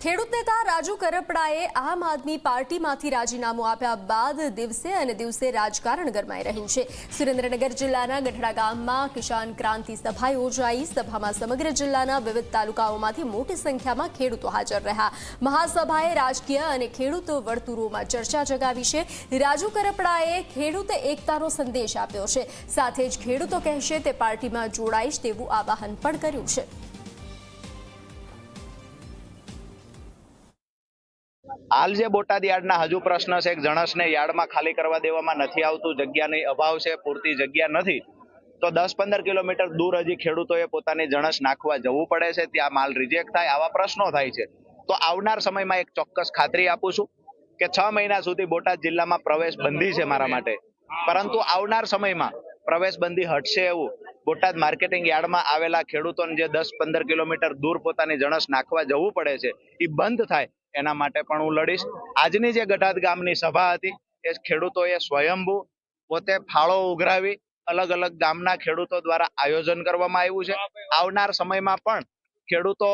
ખેડૂત નેતા રાજુ કરપડાએ આમ આદમી પાર્ટીમાંથી રાજીનામું આપ્યા બાદ દિવસે અને દિવસે રાજકારણ ગરમાઈ રહ્યું છે। સુરેન્દ્રનગર જિલ્લાના ગઢડા ગામમાં કિસાન ક્રાંતિ સભા યોજાઈ। સભામાં સમગ્ર જિલ્લાના વિવિધ તાલુકાઓમાંથી મોટી સંખ્યામાં ખેડૂતો હાજર રહ્યા। મહાસભાએ રાજકીય અને ખેડૂત વર્તુળોમાં ચર્ચા જગાવી છે। રાજુ કરપડાએ ખેડૂત એકતાનો સંદેશ આપ્યો છે, સાથે જ ખેડૂતો કહેશે તે પાર્ટીમાં જોડાઈશ તેવું આવાહન પણ કર્યું છે। हाल जे बोटाद यार्डना हजू प्रश्न छे के जणसने यार्डमां खाली करवा देवामां नथी आवतुं, जग्यानी अभाव छे, पूरती जग्या नथी, तो 10-15 किलोमीटर दूर हजी खेडूतोए पोतानी जणस नाखवा जवुं पड़े छे, त्यां माल रिजेक्ट थाय, आवा प्रश्नो थाय छे। तो आवनार समयमां एक चोक्कस खातरी आपुं छुं के 6 महीना सुधी बोटाद जिल्लामां प्रवेश बंधी छे मारा माटे, परंतु आवनार समयमां प्रवेश बंधी हटशे एवुं बोटाद मार्केटिंग यार्डमां आवेला खेडूतोने जे 10-15 किलोमीटर दूर पोतानी जणस नाखवा जवुं पड़े छे ई बंध थाय एना माटे पण हुं लड़ीश। आजनी जे गढ़ाद गामनी सभा हती ए खेडूतोए स्वयंभू पोते फाळो उघरावी अलग अलग गामना खेडूतो द्वारा आयोजन करवामां आव्युं छे। आवनार समयमां पण खेडूतो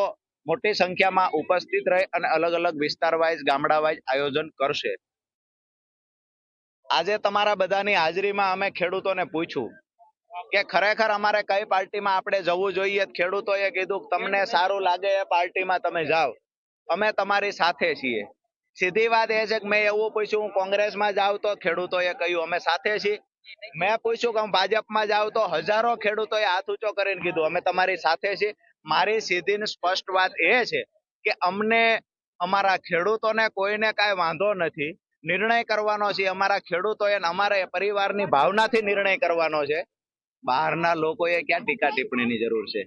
मोटी संख्यामां उपस्थित रही अने अलग अलग विस्तार वाइज गामडा वाइज आयोजन करशे। आजे तमारा बधानी हाजरीमां अमे खेडूतोने पूछ्युं के खरेखर अमारे कई पार्टीमां आपणे जवुं जोईए। खेडूतोए कीधुं तमने सारुं लागे ए पार्टीमां तमे जाओ, अमे तमारी साथे छीए। सीधी बात ए छे के मैं एवुं पूछ्युं कोंग्रेस में जाऊं तो खेडूतोए कह्युं अमे साथे छीए। मैं पूछ्युं के भाजप में जाऊं तो हजारों खेडूतोए हाथ ऊंचो करीने कीधुं अमे तमारी साथे छीए। मारी सीधी ने स्पष्ट बात ए छे के अमने अमारा खेडूतोने कोईने काई वांधो नथी, निर्णय करवानो छे अमारा खेडूतोए अने अमारे परिवारनी भावनाथी निर्णय करवानो छे। बहारना लोकोए क्या टीका टिप्पणीनी जरूर छे।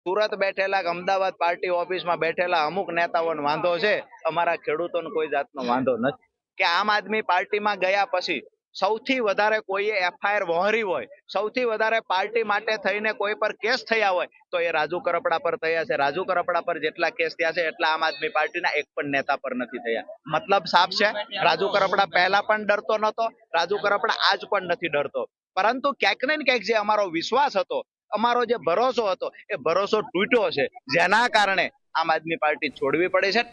सूरत बैठेला अमदावाद पार्टी ऑफिस में बैठेला अमुक नेताओने वांधो छे, अमारा खेडूतोने कोई जातनो वांधो नथी। के आम आदमी पार्टी में गया पछी सौथी वधारे कोईए एफआईआर वहोरी होय, सौथी वधारे पार्टी माटे थईने कोई पर केस थया होय तो ए राजू करपड़ा पर थया छे। राजू करपड़ा पर जेटला केस थया छे एटला आम आदमी पार्टीना एक पण नेता पर नथी थया। मतलब साफ छे, राजू करपड़ा पहेला पण डरतो नतो, राजू करपड़ा आज पण नथी डरतो, परंतु क्यांक ने क्यांक जे अमारो विश्वास हतो, अमारो जे भरोसो हतो ए भरोसो तूट्यो छे, जेना कारणे आम आदमी पार्टी छोड़वी पड़ी छे।